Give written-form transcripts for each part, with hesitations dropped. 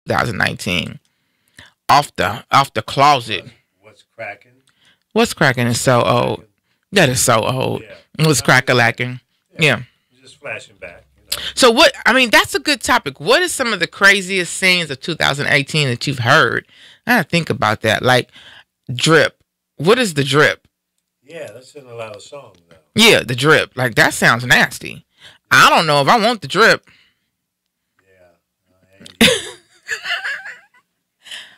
2019. Off the closet. What's cracking? What's cracking is so old. That is so old. Yeah. What's crack-a-lacking? Yeah. Just flashing back. You know. So what? I mean, that's a good topic. What is some of the craziest scenes of 2018 that you've heard? I gotta think about that. Like drip. What is the drip? Yeah, that's in a lot of songs now. Yeah, the drip. Like that sounds nasty. I don't know if I want the drip. Yeah.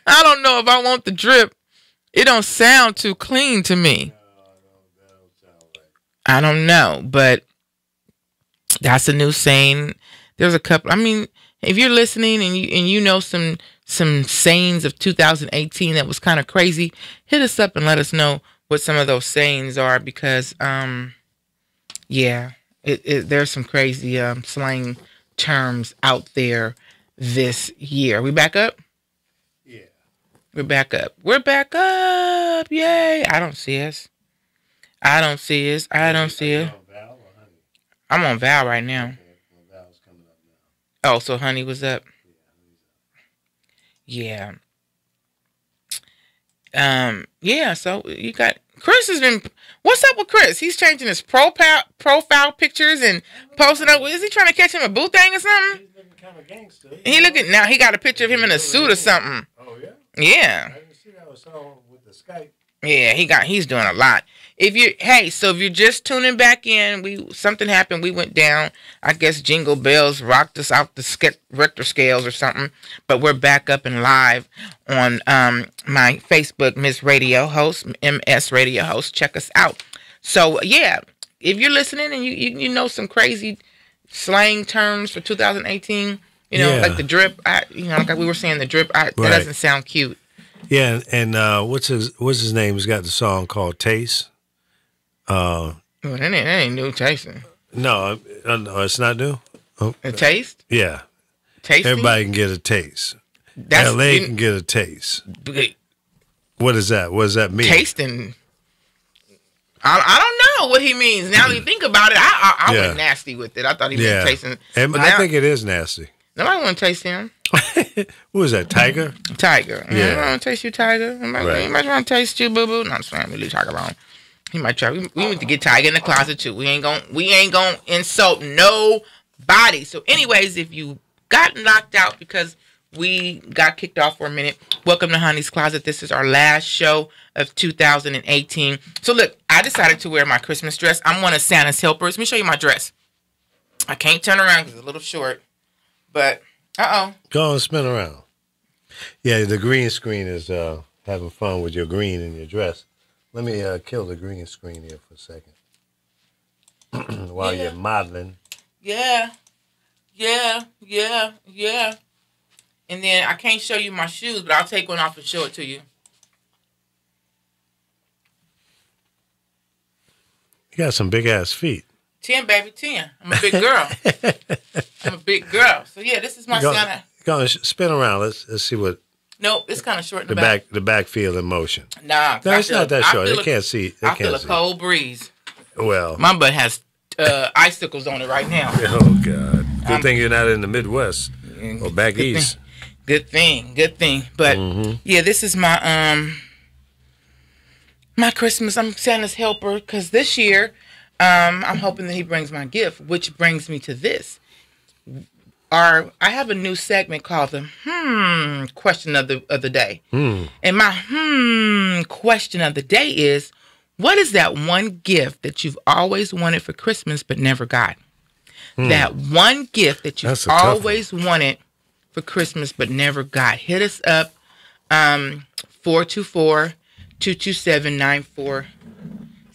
I don't know if I want the drip. It don't sound too clean to me. That don't sound right. I don't know, but that's a new saying. There's a couple. I mean, if you're listening and you know some sayings of 2018 that was kind of crazy, hit us up and let us know what some of those sayings are, because yeah, there's some crazy slang terms out there this year. We back up? Yeah. We're back up. We're back up. Yay. I don't see us. I don't see us. I don't see it. Val or Honey? I'm on Val right now. Okay. Well, Val's coming up now. Oh, so Honey was up. Yeah, Yeah. Yeah, so you got Chris has been. What's up with Chris? He's changing his profile pictures and posting up. Is he trying to catch him a boo thing or something? he's looking kind of gangster. Now he got a picture of him in a suit or something. Oh yeah. Yeah. I didn't see that. I saw with the Skype. Yeah, he's doing a lot. If you're just tuning back in, something happened. We went down. I guess Jingle Bells rocked us out the Richter scales or something. But we're back up and live on my Facebook, Miss Radio Host, MS Radio Host. Check us out. So yeah, if you're listening and you know some crazy slang terms for 2018, like the drip. Like we were saying, the drip. That doesn't sound cute. Yeah, and what's his name? He's got the song called Taste. Well, that ain't new tasting. No, it's not new. Oh. A taste? Yeah. Tasting? Everybody can get a taste. LA can get a taste. What is that? What does that mean? Tasting. I don't know what he means. Now that you think about it, I went nasty with it. I thought he meant tasting. And I think it is nasty. Nobody want to taste him. Who is that, Tiger? Tiger. Yeah. I want to taste you, Tiger. He might want to taste you, boo-boo. No, I'm just leave Tiger alone. He might try. We need to get Tiger in the closet, too. We ain't gonna insult nobody. So, anyways, if you got knocked out because we got kicked off for a minute, welcome to Honey's Closet. This is our last show of 2018. So, look, I decided to wear my Christmas dress. I'm one of Santa's helpers. Let me show you my dress. I can't turn around because it's a little short. But, Go and spin around. Yeah, the green screen is having fun with your green in your dress. Let me kill the green screen here for a second. While you're modeling. Yeah. And then I can't show you my shoes, but I'll take one off and show it to you. You got some big-ass feet. 10, baby, 10. I'm a big girl. So, yeah, this is my Santa. Go and spin around. Let's see what... Nope, it's kind of short in the back. The back feel in motion. Nah. No, it's not that short. They can't see. I feel a cold breeze. Well. My butt has icicles on it right now. Oh, God. Good thing you're not in the Midwest or back east. Good thing. But, yeah, this is my my Christmas. I'm Santa's helper because this year... I'm hoping that he brings my gift, which brings me to this. I have a new segment called the question of the day. And my question of the day is, what is that one gift that you've always wanted for Christmas but never got? That one gift that you've always wanted for Christmas but never got. Hit us up, 424-227-9461.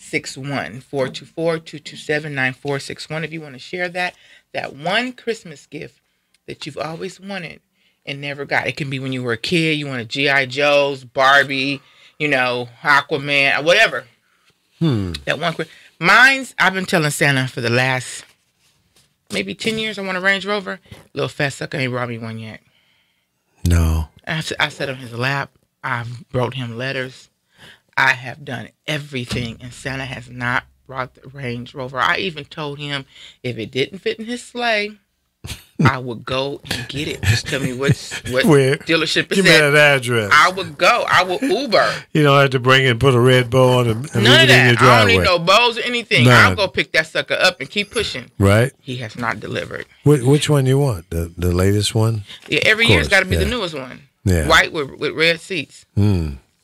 424-227-9461 if you want to share that one Christmas gift that you've always wanted and never got. It can be when you were a kid, you wanted G.I. Joe's, Barbie, Aquaman, whatever. That one. I've been telling Santa for the last maybe 10 years I want a Range Rover. Little fat sucker ain't brought me one yet. No. I sat on his lap. I've wrote him letters. I have done everything, and Santa has not brought the Range Rover. I even told him if it didn't fit in his sleigh, I would go and get it. Just tell me what Where? dealership it's Give me at. that address. I would go. I would Uber. You don't have to bring it and put a red bow on it and None leave of it in your that. I don't driveway. need no bows or anything. None. I'll go pick that sucker up and keep pushing. Right? He has not delivered. Which one you want? The latest one? Yeah, every Of year it's course, got to be yeah. the newest one. Yeah. White with red seats.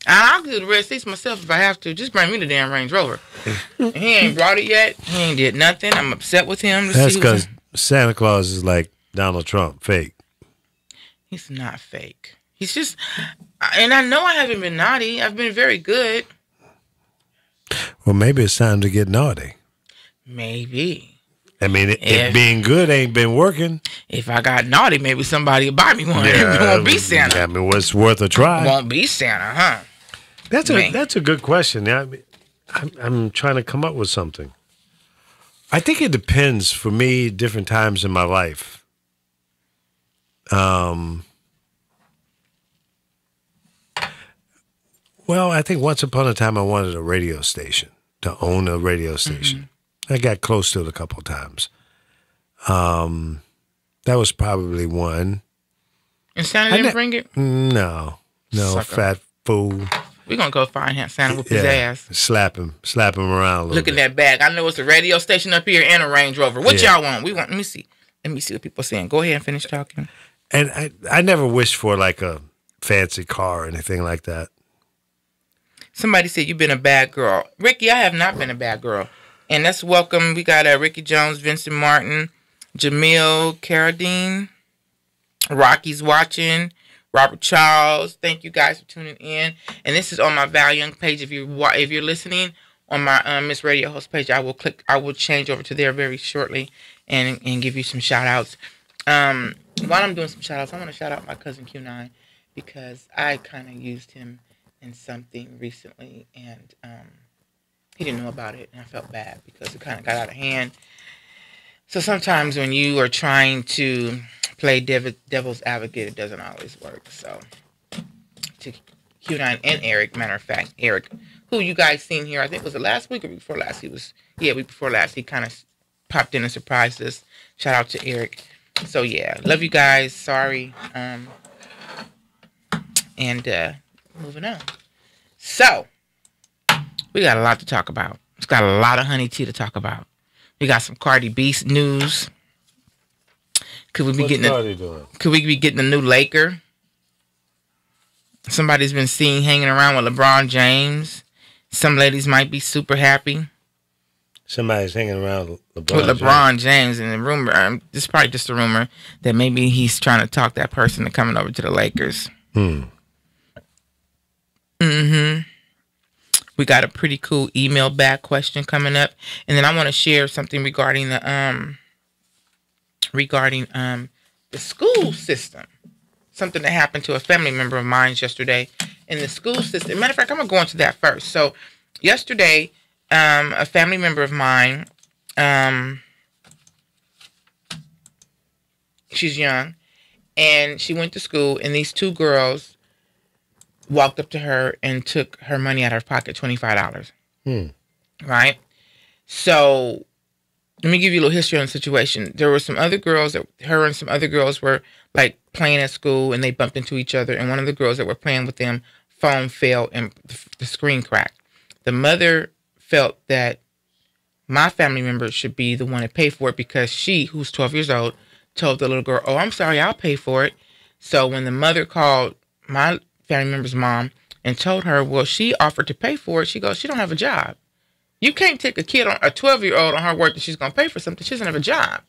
I'll do the red seats myself if I have to. Just bring me the damn Range Rover. And he ain't brought it yet. He ain't did nothing. I'm upset with him. That's because Santa Claus is like Donald Trump, fake. He's not fake. He's just, and I know I haven't been naughty. I've been very good. Well, maybe it's time to get naughty. Maybe. I mean, it being good ain't been working. If I got naughty, maybe somebody will buy me one. It won't be Santa. I mean, what's worth a try? Won't be Santa, huh? That's a good question. I mean, I'm trying to come up with something. I think it depends for me, different times in my life. Well, I think once upon a time I wanted a radio station, to own a radio station. I got close to it a couple of times. That was probably one. And Santa didn't bring it? No, Sucker. fat fool. We're going to go find Santa with his ass. Slap him around a little Look bit. at that bag. I know it's a radio station up here and a Range Rover. What y'all want? Let me see what people are saying. Go ahead and finish talking. And I never wished for like a fancy car or anything like that. Somebody said you've been a bad girl. Ricky, I have not been a bad girl. And that's welcome. We got Ricky Jones, Vincent Martin, Jamil Carradine, Rocky's watching, Robert Charles. Thank you guys for tuning in. And this is on my Val Young page. If you're listening on my Miss Radio Host page, I will change over to there very shortly and give you some shout outs. While I'm doing some shout outs, I want to shout out my cousin Q9 because I kind of used him in something recently and he didn't know about it and I felt bad because it kind of got out of hand. So sometimes when you are trying to play devil's advocate, it doesn't always work. So to Q9 and Eric, matter of fact, Eric, who you guys seen here, I think was it last week or week before last? Week before last. He kind of popped in and surprised us. Shout out to Eric. So yeah, love you guys. Sorry. Moving on. So we got a lot to talk about. It's got a lot of honey tea to talk about. We got some Cardi B news. Could we be getting a new Laker? Somebody's been seen hanging around with LeBron James. Some ladies might be super happy. Somebody's hanging around with LeBron James, and the rumor, this is probably just a rumor, that maybe he's trying to talk that person to coming over to the Lakers. We got a pretty cool email back question coming up, and then I want to share something regarding the school system. Something that happened to a family member of mine yesterday in the school system. Matter of fact, I'm gonna go into that first. So yesterday, a family member of mine, she's young, and she went to school, and these two girls walked up to her and took her money out of her pocket, $25. Right? So let me give you a little history on the situation. There were some other girls her and some other girls were like playing at school, and they bumped into each other, and one of the girls that were playing with them, phone fell and the screen cracked. The mother felt that my family member should be the one to pay for it because she, who's 12 years old, told the little girl, "Oh, I'm sorry, I'll pay for it." So when the mother called my family member's mom and told her, well, she offered to pay for it, she goes, she don't have a job. You can't take a 12-year-old on her word that she's going to pay for something. She doesn't have a job.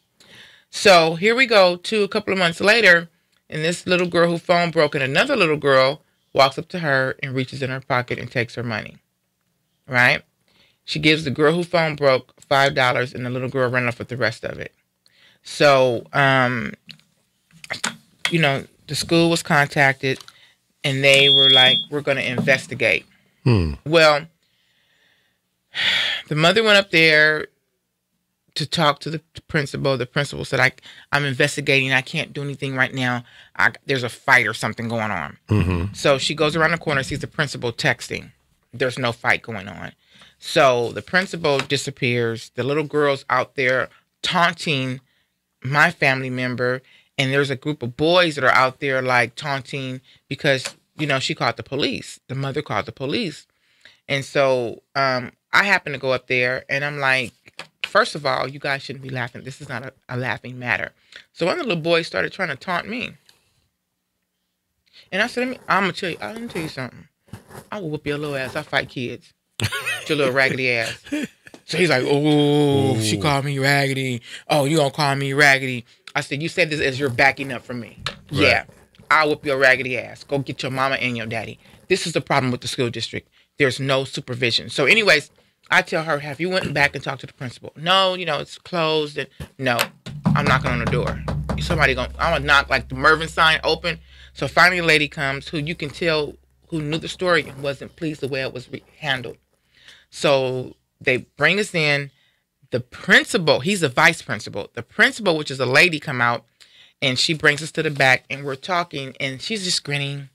So here we go to a couple of months later, and this little girl who phone broke, and another little girl walks up to her and reaches in her pocket and takes her money. Right? She gives the girl who phone broke $5, and the little girl ran off with the rest of it. So, the school was contacted, and they were like, we're going to investigate. Well, the mother went up there to talk to the principal. The principal said, I'm investigating. I can't do anything right now. There's a fight or something going on. So she goes around the corner, sees the principal texting. There's no fight going on. So the principal disappears. The little girl's out there taunting my family member, and there's a group of boys that are out there like taunting because, you know, she called the police. The mother called the police. And so I happen to go up there and I'm like, first of all, you guys shouldn't be laughing. This is not a laughing matter. So one of the little boys started trying to taunt me. And I said, I'm going to tell you something. I will whoop your little ass. I fight kids. Your little raggedy ass. So he's like, oh, she called me raggedy. Oh, you gonna call me raggedy? I said, you said this as you're backing up from me. Right. Yeah, I'll whoop your raggedy ass. Go get your mama and your daddy. This is the problem with the school district. There's no supervision. So anyways, I tell her, have you went back and talked to the principal? No, you know, it's closed. And no, I'm knocking on the door. I'm gonna knock like the Mervyn sign open. So finally a lady comes who you can tell who knew the story and wasn't pleased the way it was handled. So they bring us in. The principal, he's a vice principal. The principal, which is a lady, come out and she brings us to the back and we're talking and she's just grinning.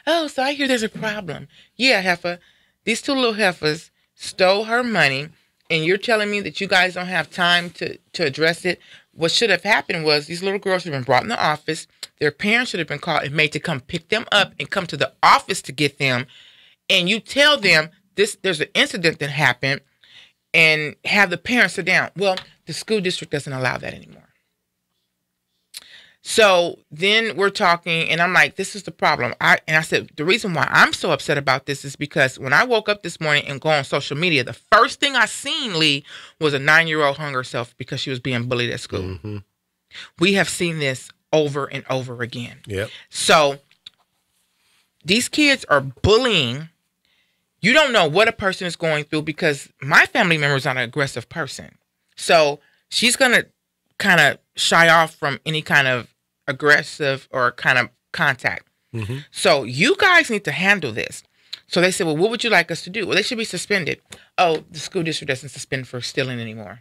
Oh, so I hear there's a problem. Yeah, heifer. These two little heifers stole her money and you're telling me that you guys don't have time to address it. What should have happened was these little girls should have been brought in the office. Their parents should have been called and made to come pick them up and come to the office to get them. And you tell them there's an incident that happened and have the parents sit down. Well, the school district doesn't allow that anymore. So then we're talking and I'm like, this is the problem. I said, the reason why I'm so upset about this is because when I woke up this morning and go on social media, the first thing I seen, Lee, was a 9-year-old hung herself because she was being bullied at school. Mm-hmm. We have seen this over and over again. Yep. So these kids are bullying. You don't know what a person is going through because my family member is not an aggressive person. So she's going to kind of shy off from any kind of aggressive or kind of contact. Mm-hmm. So you guys need to handle this. So they said, well, what would you like us to do? Well, they should be suspended. Oh, the school district doesn't suspend for stealing anymore.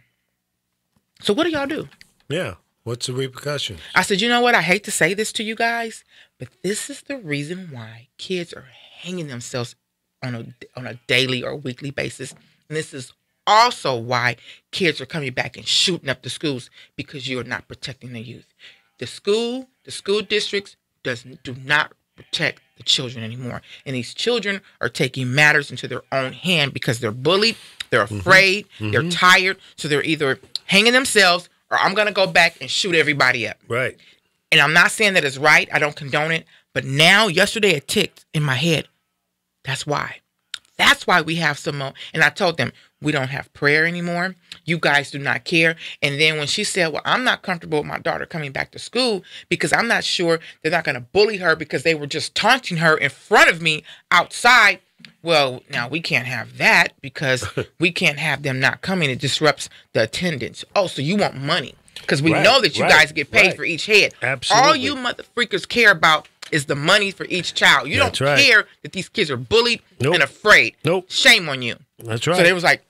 So what do y'all do? Yeah. What's the repercussions? I said, you know what? I hate to say this to you guys, but this is the reason why kids are hanging themselves on a daily or weekly basis. And this is also why kids are coming back and shooting up the schools because you are not protecting the youth. The school districts do not protect the children anymore. And these children are taking matters into their own hand because they're bullied, they're afraid, mm-hmm. they're tired. So they're either hanging themselves or I'm going to go back and shoot everybody up. Right. And I'm not saying that it's right. I don't condone it. But now, yesterday, it ticked in my head. That's why. That's why we have some more. And I told them, we don't have prayer anymore. You guys do not care. And then when she said, well, I'm not comfortable with my daughter coming back to school because I'm not sure they're not going to bully her because they were just taunting her in front of me outside. Well, now we can't have that because we can't have them not coming. It disrupts the attendance. Oh, so you want money because we know that you guys get paid for each head. Absolutely. All you mother freakers care about is the money for each child. You don't care that these kids are bullied and afraid. Nope. Shame on you. That's right. So they was like,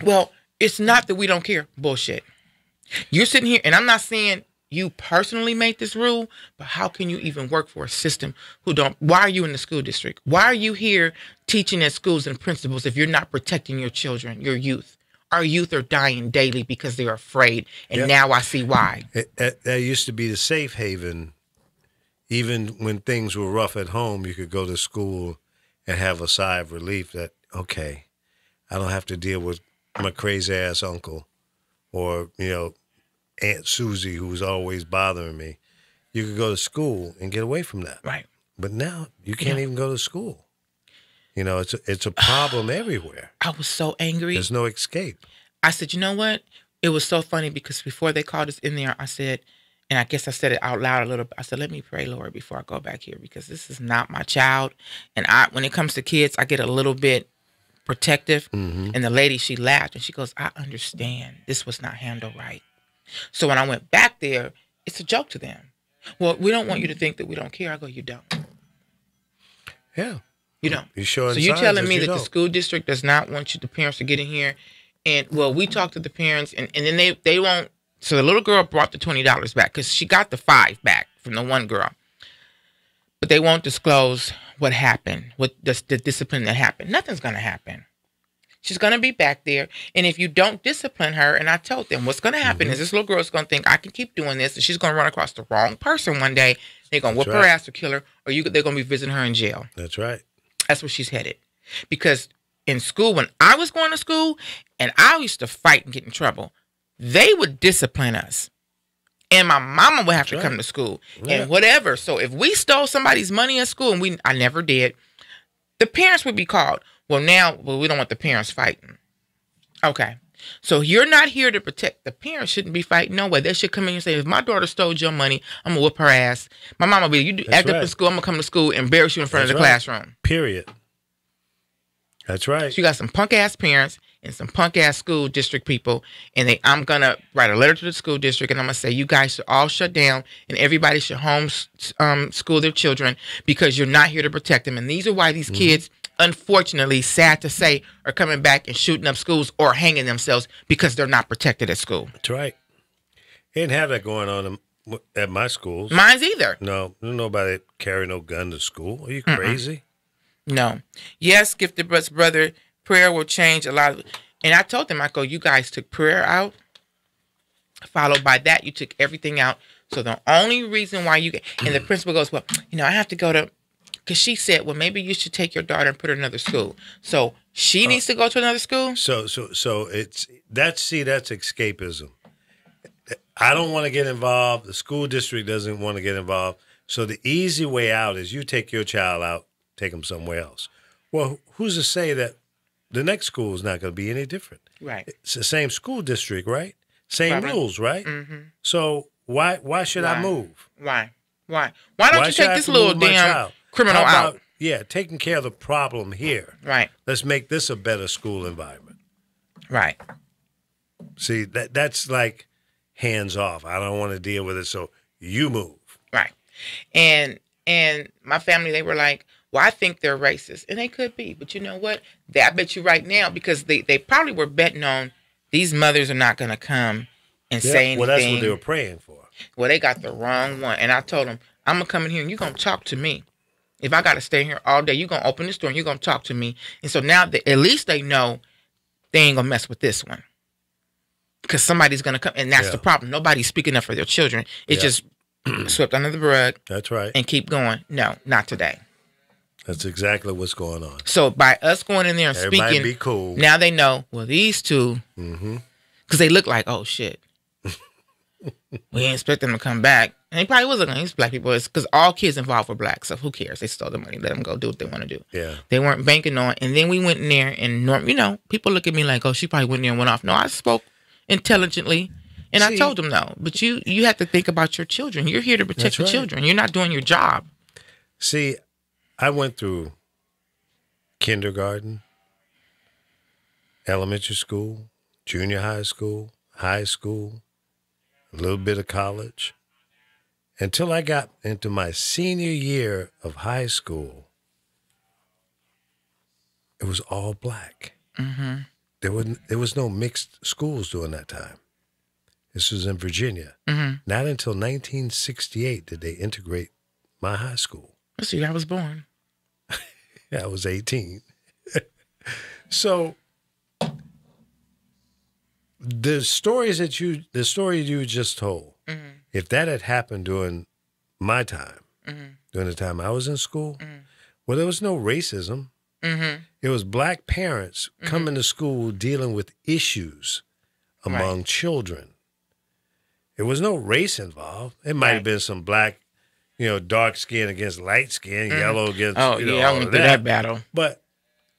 well, it's not that we don't care. Bullshit. You're sitting here, and I'm not saying you personally made this rule, but how can you even work for a system who don't? Why are you in the school district? Why are you here teaching at schools and principals if you're not protecting your children, your youth? Our youth are dying daily because they're afraid, and now I see why. That used to be the safe haven. Even when things were rough at home, you could go to school and have a sigh of relief that, okay, I don't have to deal with my crazy-ass uncle or, Aunt Susie who's always bothering me. You could go to school and get away from that. Right. But now you can't even go to school. It's a problem everywhere. I was so angry. There's no escape. I said, you know what? It was so funny because before they called us in there, I said, and I guess I said it out loud a little bit. I said, let me pray, Lord, before I go back here because this is not my child. And when it comes to kids, I get a little bit protective. Mm-hmm. And the lady, she laughed and she goes, I understand. This was not handled right. So when I went back there, it's a joke to them. Well, we don't want you to think that we don't care. I go, you don't. Yeah. You don't. You sure? So you're telling me that the school district does not want the parents to get in here? And, well, we talked to the parents and then they won't. So the little girl brought the $20 back because she got the $5 back from the one girl. But they won't disclose what happened, what the discipline that happened. Nothing's going to happen. She's going to be back there. And if you don't discipline her, and I told them what's going to happen is this little girl's going to think I can keep doing this, and she's going to run across the wrong person one day. They're going to whoop her ass or kill her, or they're going to be visiting her in jail. That's right. That's where she's headed. Because in school, when I was going to school, and I used to fight and get in trouble, they would discipline us. And my mama would have to come to school and whatever. So if we stole somebody's money in school, and I never did, the parents would be called. Well, now, we don't want the parents fighting. Okay. So you're not here to protect. The parents shouldn't be fighting. No way. They should come in and say, if my daughter stole your money, I'm going to whoop her ass. My mama will be, you act up in school, I'm going to come to school and embarrass you in front of the classroom. Period. That's right. So you got some punk-ass parents and some punk-ass school district people, and I'm going to write a letter to the school district, and I'm going to say, you guys should all shut down, and everybody should school their children because you're not here to protect them. And these are why these kids, unfortunately, sad to say, are coming back and shooting up schools or hanging themselves because they're not protected at school. That's right. Didn't have that going on at my schools. Mine's either. No, nobody carry no gun to school. Are you crazy? No. Yes, Gifted Brother, prayer will change a lot. And I told them, I go, you guys took prayer out. Followed by that, you took everything out. So the only reason why and the principal goes, well, I have to go to, because she said, well, maybe you should take your daughter and put her in another school. So she needs to go to another school? So that's escapism. I don't want to get involved. The school district doesn't want to get involved. So the easy way out is you take your child out, take them somewhere else. Well, who's to say that the next school is not going to be any different? Right. It's the same school district, right? Same rules, right? Mm-hmm. So why should I move? Why don't you take this little damn criminal out? Yeah, taking care of the problem here. Right. Let's make this a better school environment. Right. See, that's like hands off. I don't want to deal with it, so you move. Right. And my family, they were like, well, I think they're racist. And they could be. But you know what? I bet you right now, because they probably were betting on these mothers are not going to come and say anything. Well, that's what they were praying for. Well, they got the wrong one. And I told them, I'm going to come in here and you're going to talk to me. If I got to stay here all day, you're going to open this door and you're going to talk to me. And so now at least they know they ain't going to mess with this one. Because somebody's going to come. And that's the problem. Nobody's speaking up for their children. It's just swept under the rug. That's right. And keep going. No, not today. That's exactly what's going on. So by us going in there and Everybody speaking, be cool. Now they know, well, these two, because they look like, oh, shit. We didn't expect them to come back. And they probably wasn't going to use black people. It's because all kids involved were black. So who cares? They stole the money. Let them go do what they want to do. Yeah. They weren't banking on. And then we went in there and, people look at me like, oh, she probably went in there and went off. No, I spoke intelligently. And I told them, no. But you have to think about your children. You're here to protect the children. You're not doing your job. See, I went through kindergarten, elementary school, junior high school, a little bit of college, until I got into my senior year of high school. It was all black. Mm-hmm. There was no mixed schools during that time. This was in Virginia. Mm-hmm. Not until 1968 did they integrate my high school. Let's see, I was born. I was 18. So the story you just told, if that had happened during my time, during the time I was in school, well, there was no racism. It was black parents coming to school dealing with issues among children. There was no race involved. It might have been some black, dark skin against light skin, yellow against, I went through that battle. But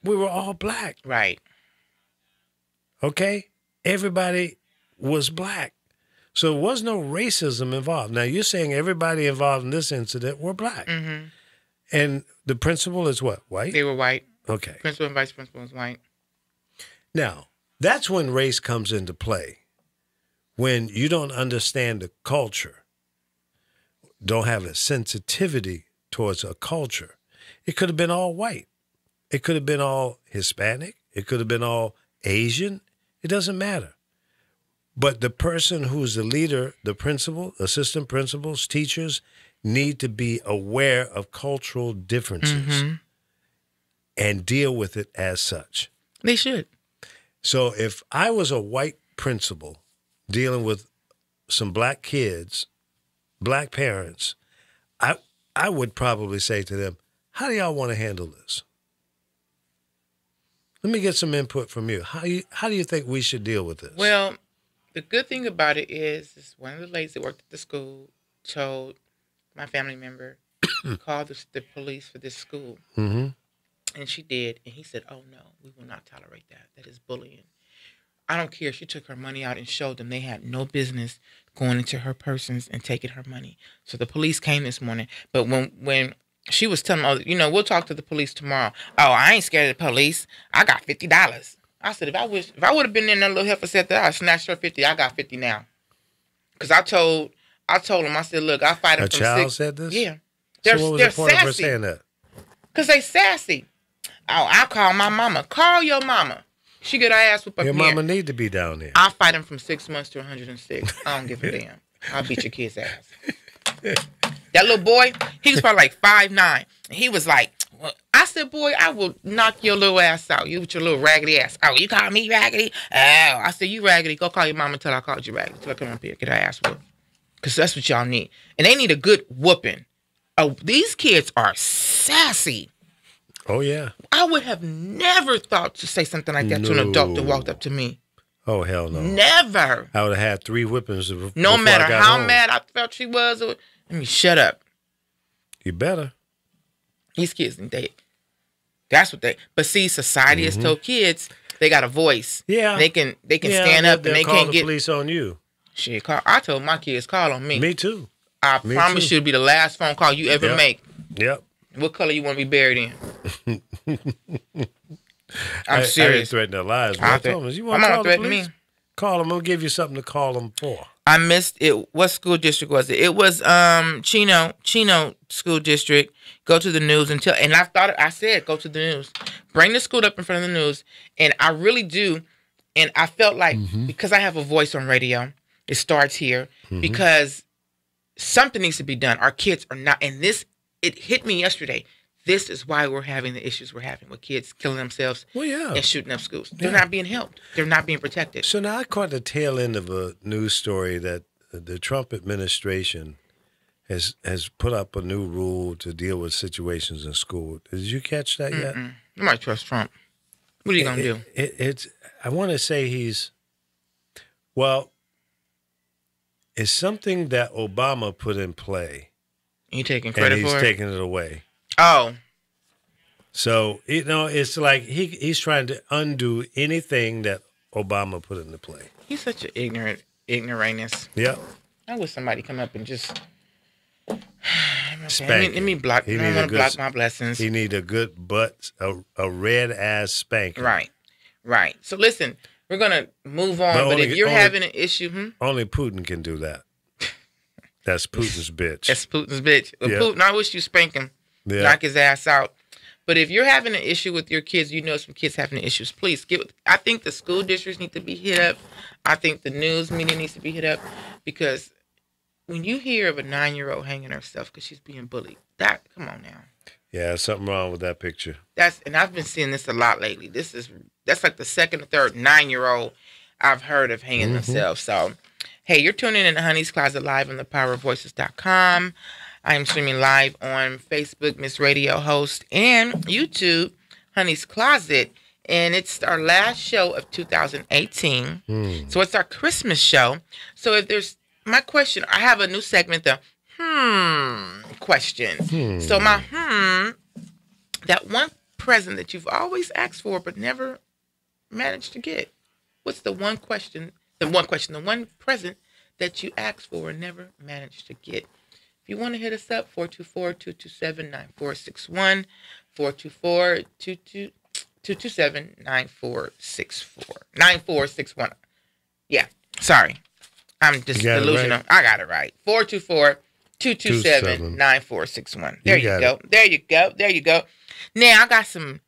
we were all black. Right. Okay? Everybody was black. So there was no racism involved. Now, you're saying everybody involved in this incident were black. Mm-hmm. And the principal is what, white? They were white. Okay. Principal and vice principal was white. Now, that's when race comes into play. When you don't understand the culture, don't have a sensitivity towards a culture. It could have been all white. It could have been all Hispanic. It could have been all Asian. It doesn't matter. But the person who's the leader, the principal, assistant principals, teachers, need to be aware of cultural differences and deal with it as such. They should. So if I was a white principal dealing with some black kids, black parents, I would probably say to them, how do y'all want to handle this? Let me get some input from you. How do you think we should deal with this? Well, the good thing about it is one of the ladies that worked at the school told my family member, call the police for this school. Mm-hmm. And she did. And he said, oh, no, we will not tolerate that. That is bullying. I don't care. She took her money out and showed them they had no business going into her persons and taking her money. So the police came this morning. But when she was telling me, you know, we'll talk to the police tomorrow. Oh, I ain't scared of the police. I got $50. I said, if I would have been in that little heifer said that, I snatched her 50. I got 50 now. Because I told him, I said, look, I fight him A from child 6. said this? Yeah. So what was the point of her sassy. saying that? Because they sassy. Oh, I call my mama. Call your mama. She get her ass whooped up Your here. mama need to be down there. I fight him from 6 months to 106. I don't give a damn. I'll beat your kid's ass. That little boy, he was probably like 5'9". And he was like, well, I said, boy, I will knock your little ass out. You with your little raggedy ass. Oh, you call me raggedy? Oh, I said, you raggedy. Go call your mama until I called you raggedy. Till I come up here, get her ass whooped. Because that's what y'all need. And they need a good whooping. Oh, these kids are sassy. Oh, yeah. I would have never thought to say something like that to an adult that walked up to me. Oh, hell no. Never. I would have had 3 whippings No matter how mad I felt she was. Let me shut up. You better. These kids, that's what they. But see, society has told kids they got a voice. Yeah. They can stand up and they call can't the get police on you. shit. I told my kids, call on me. Me too. I promise you it'll be the last phone call you ever make. Yep. What color you want to be buried in? I'm serious. I ain't threatening their lives. I told them, you want to call the police? Call them. I'll give you something to call them for. I missed it. What school district was it? It was Chino School District. Go to the news and I said go to the news. Bring the school up in front of the news. And I really do. And I felt like because I have a voice on radio, it starts here because something needs to be done. Our kids are not, and it hit me yesterday. This is why we're having the issues we're having with kids killing themselves and shooting up schools. They're not being helped. They're not being protected. So now I caught the tail end of a news story that the Trump administration has put up a new rule to deal with situations in school. Did you catch that yet? Nobody trusts Trump. What are you going to do? I want to say it's something that Obama put in play. You taking credit for it? And he's taking it away. Oh. So, it's like he's trying to undo anything that Obama put into play. He's such an ignoramus. Yep. I wish somebody come up and just spank. Let me block. I want to block my blessings. He need a good butt, a red ass spanking. Right. So listen, we're gonna move on. But if you're having an issue, only Putin can do that. That's Putin's bitch. That's Putin's bitch. Yeah. Putin, I wish you spank him, knock his ass out. But if you're having an issue with your kids, some kids having issues, please I think the school districts need to be hit up. I think the news media needs to be hit up because when you hear of a 9-year-old hanging herself because she's being bullied, come on now. Yeah, something wrong with that picture. And I've been seeing this a lot lately. That's like the second or third 9-year-old I've heard of hanging themselves. So, hey, you're tuning in to Honey's Closet Live on thepowerofvoices.com. I am streaming live on Facebook, Miss Radio Host, and YouTube, Honey's Closet. And it's our last show of 2018. So it's our Christmas show. So if there's my question, I have a new segment, the question. So my that one present that you've always asked for but never managed to get. What's the one present that you asked for and never managed to get? If you want to hit us up, 424-227-9461, 424-227-9461. Yeah, sorry. I'm just delusional. Right? I got it right. 424-227-9461. There you go. There you go. There you go. Now, I got some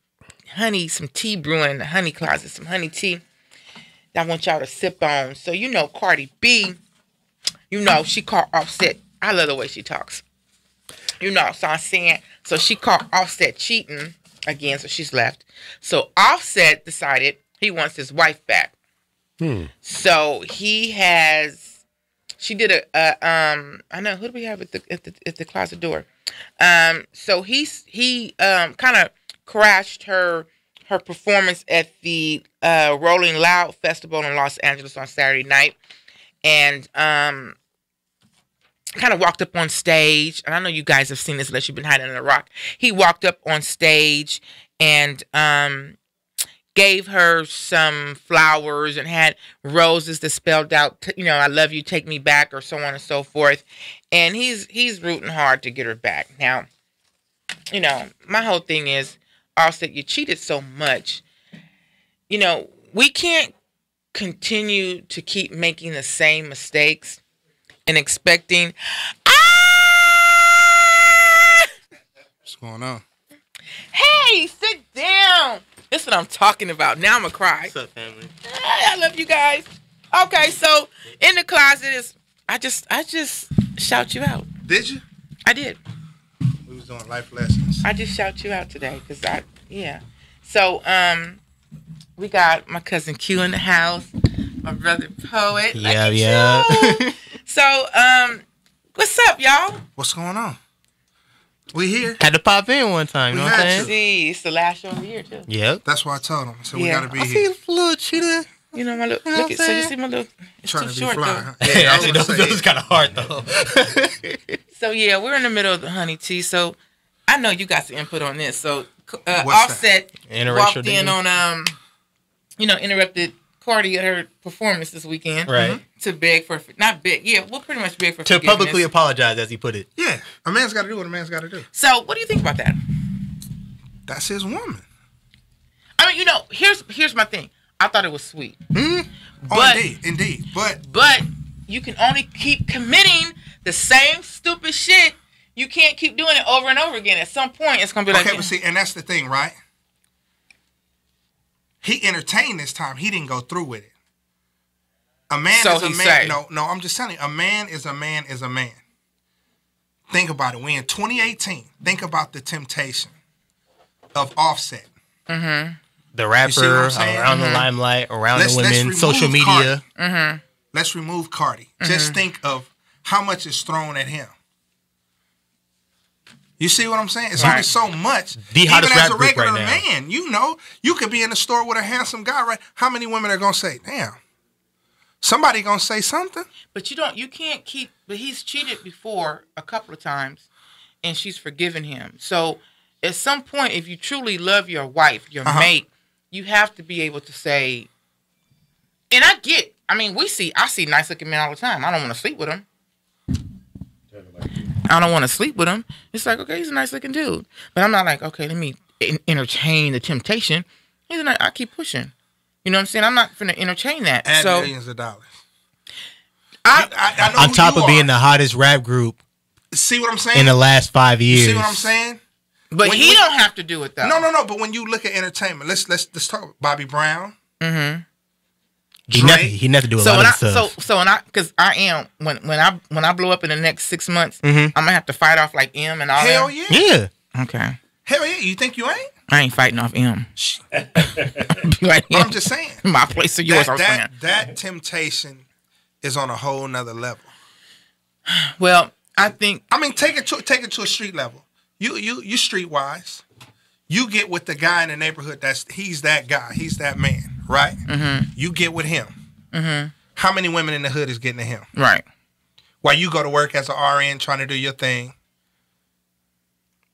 tea brewing in the honey closet, some honey tea that I want y'all to sip on. So, Cardi B, she caught Offset. I love the way she talks. So I'm saying, so she caught Offset cheating again, so she's left. So Offset decided, he wants his wife back. So she did I know, who do we have at the closet door? So he kind of crashed her performance at the Rolling Loud Festival in Los Angeles on Saturday night, and kind of walked up on stage. And I know you guys have seen this unless you've been hiding in a rock. He walked up on stage and gave her some flowers and had roses that spelled out, I love you, take me back, or so on and so forth. And he's rooting hard to get her back. Now, my whole thing is, Offset, you cheated so much. We can't continue to keep making the same mistakes and expecting, What's going on? Hey, sit down. That's what I'm talking about. Now I'm going to cry. What's up, family? I love you guys. Okay, so in the closet I just shout you out. Did you? I did. We was doing life lessons. I just shout you out today because So we got my cousin Q in the house, my brother Poet. Yeah. So what's up, y'all? What's going on? We here. Had to pop in one time, you know what I'm saying? See, it's the last show of the year too. Yep. That's why I told him. I said, we Yeah. got to be I here. see a little cheater. My little You know look what at I'm so you saying? see my little it's Trying too to be short fly. though. Huh? Yeah, I was Actually, gonna those say, is kind of hard, though. So yeah, we're in the middle of the honey tea. So I know you got some input on this. So What's Offset Interracial walked in dating? on interrupted Cardi at her performance this weekend, Right. To beg for we'll pretty much beg for To forgiveness. publicly apologize, as he put it. yeah, a man's got to do what a man's got to do. So what do you think about that? That's his woman. I mean, here's my thing. I thought it was sweet, Oh, but indeed. But you can only keep committing the same stupid shit. You can't keep doing it over and over again. At some point, it's gonna be like, okay, but see, and that's the thing, right? He entertained this time. He didn't go through with it. A man So is a he man. say. No, I'm just telling you. A man is a man is a man. Think about it. We in 2018. Think about the temptation of Offset. Mm-hmm. The see what rapper, I'm saying? around the limelight, around the women, remove social media. Cardi. Mm-hmm. Let's remove Cardi. Just think of how much is thrown at him. You see what I'm saying? It's only Right. so much. The hottest Even as rap a group right regular now. man, you could be in the store with a handsome guy, right? How many women are gonna say, "Damn"? Somebody gonna say something. But you can't keep. But he's cheated before a couple of times, and she's forgiven him. So at some point, if you truly love your wife, your mate, you have to be able to say. And I see nice looking men all the time. I don't want to sleep with him. I don't want to sleep with him. It's like, okay, he's a nice looking dude, but I'm not like, okay, let me entertain the temptation. I keep pushing. You know what I'm saying? I'm not going to entertain that. Add So millions of dollars. I know On who top you of being are. the hottest rap group See what I'm saying? in the last 5 years. You see what I'm saying? but he don't have to do it though. No. But when you look at entertainment, let's talk Bobby Brown. Mm-hmm. He never do a lot of stuff. Because I am when I blow up in the next 6 months, Mhm. I'm gonna have to fight off like M and all Hell that. yeah. Yeah. Okay, Hell yeah. You think you ain't? I ain't fighting off M. Like, But I'm just saying. my place or yours. I'm saying. That temptation is on a whole nother level. Well, I think I mean, take it to a street level. You streetwise. You get with the guy in the neighborhood he's that guy. He's that man, right? Mm-hmm. You get with him. Mm-hmm. How many women in the hood is getting to him? right. While you go to work as an RN trying to do your thing.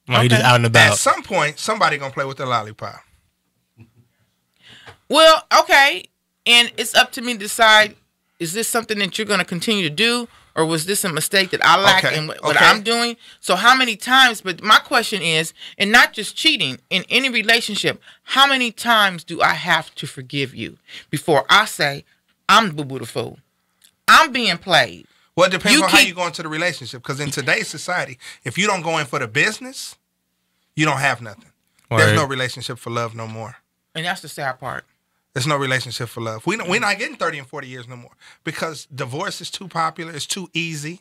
While he just Okay. out and At about. some point, somebody gonna play with the lollipop. Well, okay, and it's up to me to decide: is this something that you're going to continue to do, or was this a mistake that I lack Okay, in what okay. I'm doing? So, how many times? But my question is, and not just cheating in any relationship, how many times do I have to forgive you before I say I'm boo boo the fool? I'm being played. Well, it depends You on how keep- you go into the relationship. Because in today's society, if you don't go in for the business, you don't have nothing. There's Word. no relationship for love no more. And that's the sad part. There's no relationship for love. We're not getting 30 and 40 years no more because divorce is too popular. It's too easy.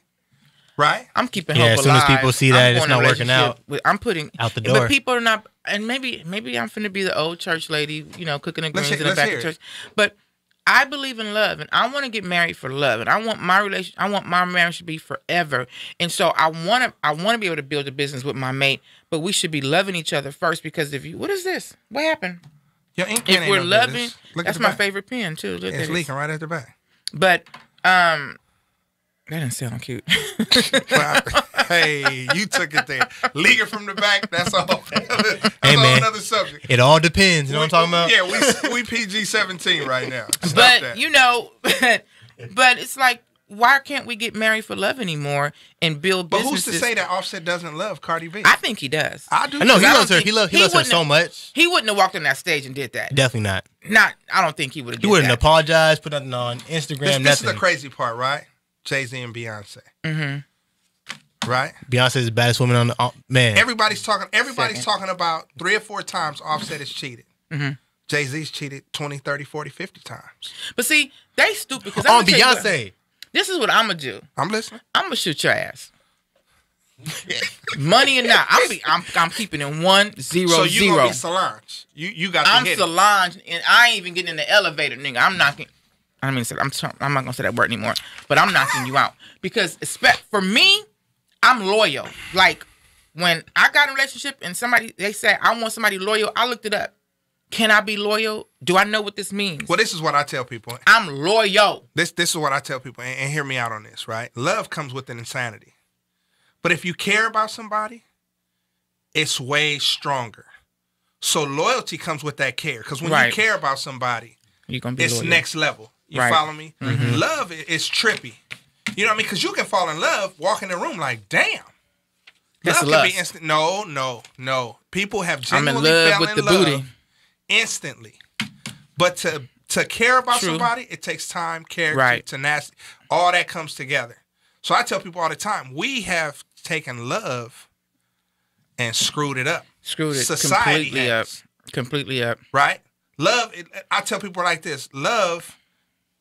Right? I'm keeping hope alive. As soon as people see that it's not working out, I'm putting out the door. But people are not, and maybe I'm finna be the old church lady, cooking the greens in the back of church. But I believe in love, and I want to get married for love, and I want my marriage to be forever. And so I want to be able to build a business with my mate, but we should be loving each other first. Because what is this? What happened? Your ink pen if we're loving, that's my favorite pen too. Look, it's leaking right at the back. But that didn't sound cute. Hey, you took it there. Leaking from the back. That's all. That's another subject. It all depends. You know what I'm talking about? Yeah, we PG-17 right now. Stop but that. but it's like, why can't we get married for love anymore and build businesses? But who's to say that Offset doesn't love Cardi B? I think he does. I do. I know he loves her. He loves her so much. He wouldn't have walked on that stage and did that. Definitely not. I don't think he would have. He wouldn't apologize, put nothing on Instagram. This is the crazy part, right? Jay-Z and Beyonce. Mm-hmm. Right? Beyonce is the baddest woman on the man. Everybody's talking about 3 or 4 times Offset has cheated. Mm-hmm. Jay-Z's cheated 20, 30, 40, 50 times. But see, they stupid because on Beyonce. This is what I'm gonna do. I'm listening. I'm gonna shoot your ass. Money or not, I'm keeping it 1-0-0. So you gonna be Solange? You got. I'm Solange, and I ain't even getting in the elevator, nigga. I'm knocking. I'm not gonna say that word anymore, but I'm knocking you out because for me, I'm loyal. Like when I got in a relationship and they say I want somebody loyal, I looked it up. Can I be loyal? Do I know what this means? Well, this is what I tell people. I'm loyal. This is what I tell people, and hear me out on this, right? Love comes with an insanity. But if you care about somebody, it's way stronger. So loyalty comes with that care. Because when you care about somebody, it's loyal. Next level. You follow me? Mm-hmm. Love is trippy. You know what I mean? Because you can fall in love, walk in the room like, damn. That's love can be instant. No. People have genuinely fell in love. Booty. Instantly. But to care about somebody, it takes time, character, tenacity. All that comes together. So I tell people all the time, we have taken love and screwed it up. Society completely up. Right? Love, I tell people like this. Love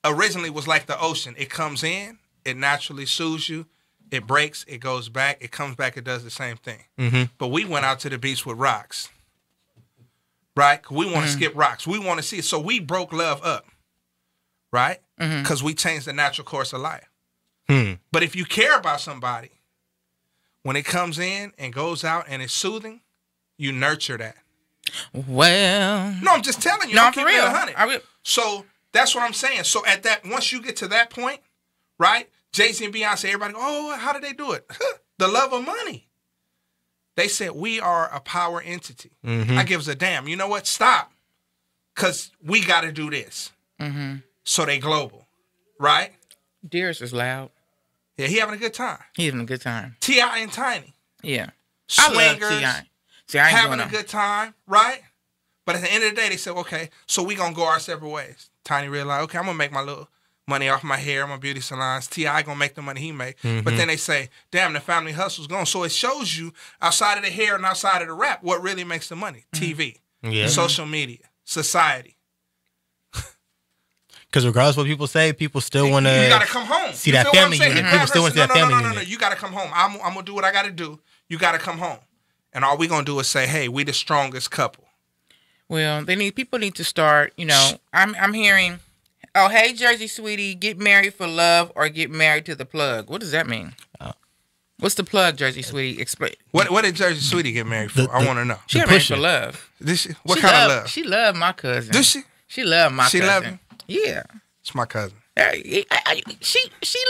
originally was like the ocean. It comes in, it naturally soothes you, it breaks, it goes back, it comes back, it does the same thing. Mm-hmm. But we went out to the beach with rocks. Right? We want to skip rocks. We want to see it. So we broke love up. Right? Because we changed the natural course of life. But if you care about somebody, when it comes in and goes out and it's soothing, you nurture that. Well. No, I'm just telling you. No, for real. So that's what I'm saying. So once you get to that point, right? Jay-Z and Beyonce, everybody go, oh, how did they do it? The love of money. They said, we are a power entity. I gives a damn. You know what? Stop. Because we got to do this. So they global. Right? Dearest is loud. Yeah, he having a good time. He having a good time. T.I. and Tiny. Yeah. Swingers. I love T.I. Having a good time. Right? But at the end of the day, they said, okay, so we going to go our separate ways. Tiny realized, okay, I'm going to make my little money off my hair, my beauty salons. T.I. gonna make the money he make. But then they say, damn, the family hustle's gone. So it shows you outside of the hair and outside of the rap, what really makes the money. TV, social media, society. Because regardless of what people say, people still want to. You gotta come home. See that family unit. People still want to see that family unit. No. You gotta come home. I'm gonna do what I gotta do. You gotta come home. And all we gonna do is say, hey, we the strongest couple. Well, people need to start. I'm hearing. Oh, hey, Jersey Sweetie, get married for love or get married to the plug. What does that mean? What's the plug, Jersey Sweetie? Explain. What did Jersey Sweetie get married for? I want to know. She got married for love. What kind of love? She loved my cousin. Does she? She loved my cousin. She loved him? Yeah. It's my cousin. She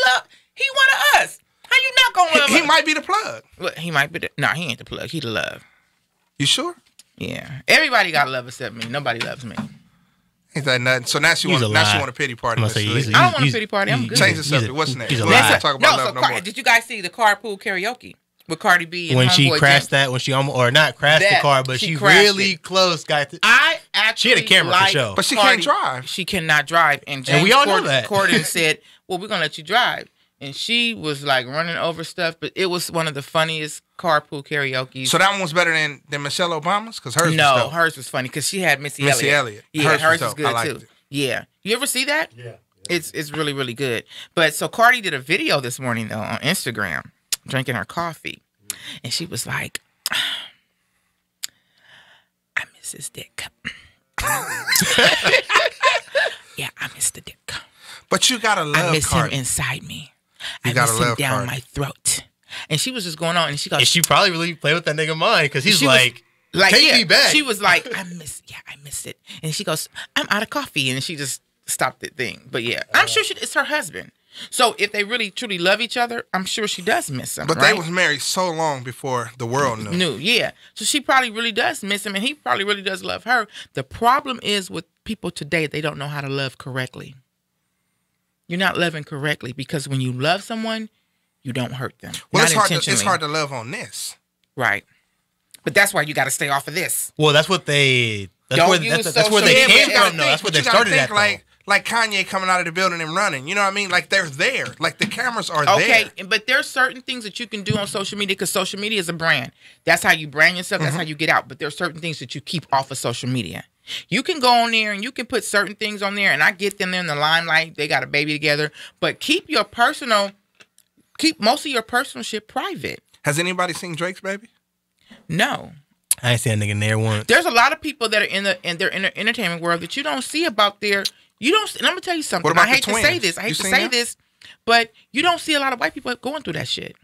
loved. He one of us. How you not gonna love He might be the plug. Well, he might be the. No, he ain't the plug. He the love. You sure? Yeah. Everybody got love except me. Nobody loves me. Ain't that nothing? So now she want a pity party. I don't want a pity party. I'm good. Change the subject. What's next? Talk about love no more. Did you guys see the carpool karaoke with Cardi B and when she crashed that? When she almost, or not crashed the car, but she really close got to. She had a camera for show, but she can't drive. She cannot drive, and we all know that. Corden said, "Well, we're gonna let you drive." And she was like running over stuff, but it was one of the funniest carpool karaoke. So that one was better than Michelle Obama's? Because hers was hers was funny because she had Missy Elliott. Yeah, hers was good too. It. Yeah. You ever see that? Yeah. It's really, really good. But so Cardi did a video this morning though on Instagram. drinking her coffee. And she was like, I miss his dick. Yeah, I miss the dick. But you got to love I miss Cardi. him inside me. I miss him down my throat. And she was just going on, and she goes, and she probably really played with that nigga mind, because he's like, take me back. She was like, I miss it. And she goes, I'm out of coffee. And she just stopped the thing. But yeah, I'm sure it's her husband. So if they really truly love each other, I'm sure she does miss him. But they was married so long before the world knew. Yeah. So she probably really does miss him, and he probably really does love her. The problem is with people today, they don't know how to love correctly. You're not loving correctly, because when you love someone, you don't hurt them. Well, it's hard to love on this. Right. But that's why you got to stay off of this. Well, that's what they... That's where they came from, though. That's what they started at, like Kanye coming out of the building and running. You know what I mean? Like, they're there. Like, the cameras are there. Okay, but there's certain things that you can do on social media, because social media is a brand. That's how you brand yourself. That's how you get out. But there's certain things that you keep off of social media. You can go on there and you can put certain things on there, and I get them there in the limelight. They got a baby together. But keep most of your personal shit private. Has anybody seen Drake's baby? No. I ain't seen a nigga near once. There's a lot of people that are in the entertainment world that you don't see about their... And I'm going to tell you something. I hate to say this, but you don't see a lot of white people going through that shit.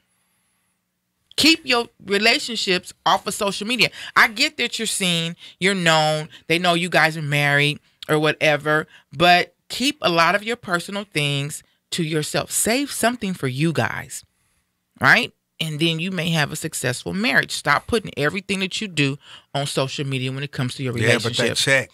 Keep your relationships off of social media. I get that you're seen, you're known, they know you guys are married or whatever, but keep a lot of your personal things to yourself. Save something for you guys, right? And then you may have a successful marriage. Stop putting everything that you do on social media when it comes to your relationship. Yeah, but that check.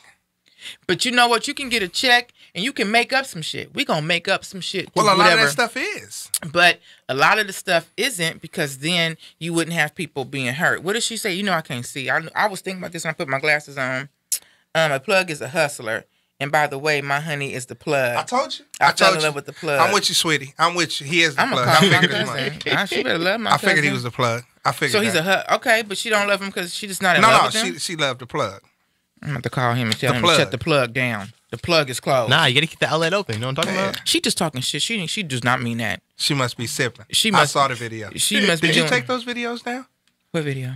But you know what? You can get a check and you can make up some shit. We gonna make up some shit. Well, a lot of that stuff is. But a lot of the stuff isn't, because then you wouldn't have people being hurt. What did she say? You know I can't see. I was thinking about this when I put my glasses on. A plug is a hustler. And by the way, my honey is the plug. I told you. I fell in love with the plug. I'm with you, sweetie. I'm with you. He is the plug. I figured his money. She better love my cousin. I figured he was the plug. I figured so he's okay, but she don't love him because she just not in love with him? She loved the plug. I'm going to call him and tell him to shut the plug down. The plug is closed. Nah, you got to keep the outlet open. You know what I'm talking about? She just talking shit. She does not mean that. She must be sipping. I saw the video. She must be Did you take those videos down? What video?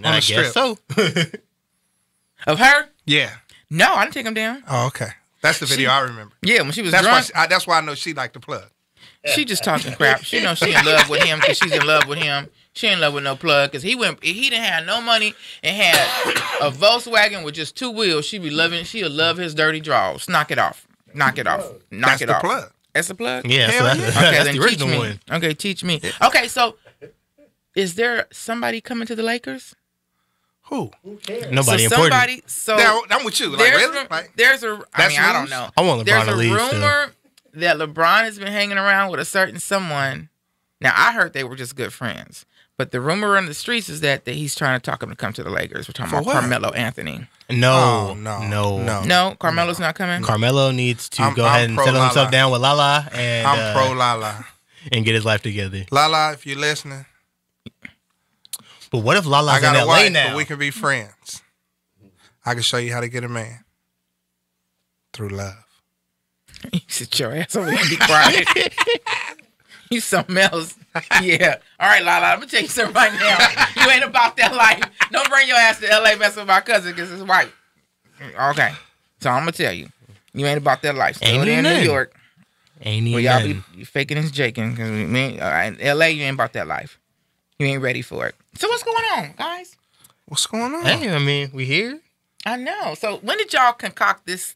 I guess so. Of her? Yeah. No, I didn't take them down. Oh, okay. That's the video I remember. Yeah, when she was drunk. That's why I know she liked the plug. She just talking crap. She knows she in love with him because she's in love with him. She ain't in love with no plug because he didn't have no money and had a Volkswagen with just 2 wheels. She'll love his dirty draws. Knock it off. Knock it off. That's the plug. That's the plug? Yeah, that's the original one. Okay, teach me. Okay, so is there somebody coming to the Lakers? Who? Nobody important. I'm with you. Like, really? I don't know. I want LeBron to leave. There's a rumor that LeBron has been hanging around with a certain someone. Now, I heard they were just good friends. But the rumor in the streets is that he's trying to talk him to come to the Lakers. We're talking about Carmelo Anthony. No. Carmelo's not coming? Carmelo needs to go ahead and settle himself down with Lala. And, I'm pro Lala. And get his life together. Lala, if you're listening. But what if Lala's in LA now? But we can be friends. I can show you how to get a man. Through love. You sit your ass over there and be quiet. You something else. Yeah. All right, Lala, I'm going to tell you something right now. You ain't about that life. Don't bring your ass to LA messing with my cousin because it's white. Okay. So I'm going to tell you. You ain't about that life. Stay in New York. Ain't even. Well, y'all be faking and jaking. Because in LA, you ain't about that life. You ain't ready for it. So what's going on, guys? What's going on? Hey, I mean, we here. I know. So when did y'all concoct this?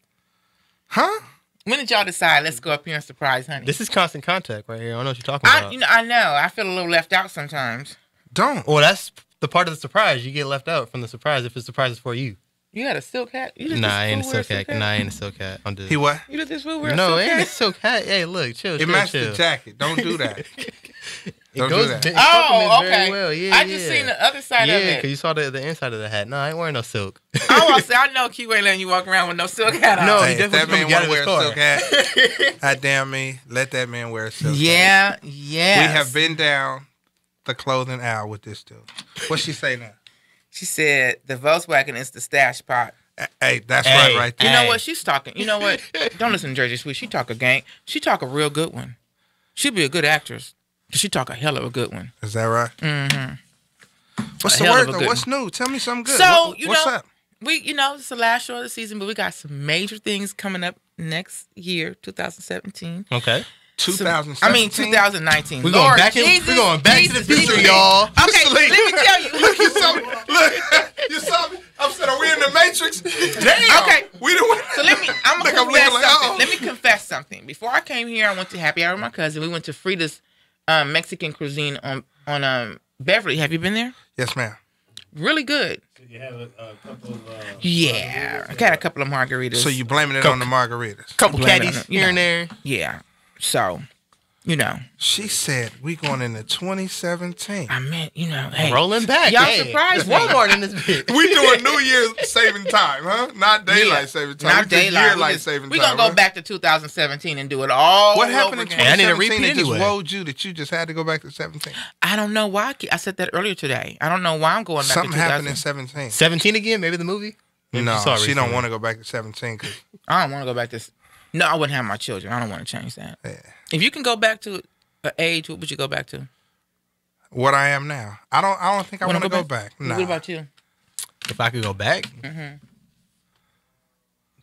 Huh? When did y'all decide, let's go up here and surprise honey? This is Constant Contact right here. I don't know what you're talking about. I know. I feel a little left out sometimes. Don't. Well, that's the part of the surprise. You get left out from the surprise if the surprise is for you. You got a silk hat? Nah, I ain't a silk hat. Nah, I ain't a silk hat. He what? You let this fool wear a silk hat? No, it ain't a silk hat. Hey, look, chill. It matched the jacket. Don't do that. It goes okay. Very well. Yeah, I just seen the other side of it. Yeah, because you saw the inside of the hat. No, I ain't wearing no silk. I know Q ain't letting you walk around with no silk hat on. No, hey, he definitely that man want to wear a silk hat. God damn me. Let that man wear a silk hat. Yeah. We have been down the clothing aisle with this dude. What's she say now? She said the Volkswagen is the stash pot. Hey, that's right there. You know what? She's talking. You know what? Don't listen to Jersey Sweet. She talk a gang. She talk a real good one. She'd be a good actress. She talk a hell of a good one. Is that right? Mm-hmm. What's the word though? What's new? Tell me something good. So what's up? It's the last show of the season, but we got some major things coming up next year, 2017. Okay. 2019. We're going back to the future, y'all. Okay, let me tell you. Look, you saw me. I'm saying, are we in the Matrix? Damn. Okay. So I'm gonna confess something. Let me confess something. Before I came here, I went to happy hour with my cousin. We went to Frida's Mexican cuisine on Beverly. Have you been there? Yes, ma'am. Really good. Did you have a couple of? Yeah, I got a couple of margaritas. So you blaming it on the margaritas? Couple caddies here and there. Yeah. So, She said we going into 2017. I meant, hey. Rolling back. Y'all surprised me. Walmart in this bitch. We doing New Year's saving time, huh? Not daylight saving time. Not daylight. We're going to go back to 2017 and do it all What happened in 2017 that just anyway. woed you that you just had to go back to 17? I don't know why. I said that earlier today. I don't know why I'm going back Something to 2017. happened in 17. 17 again? Maybe the movie? No, she don't want to go back to 17. I don't want to go back to... No, I wouldn't have my children. I don't want to change that. Yeah. If you can go back to an age, what would you go back to? What I am now. I don't think I want to go back. Nah. What about you? If I could go back?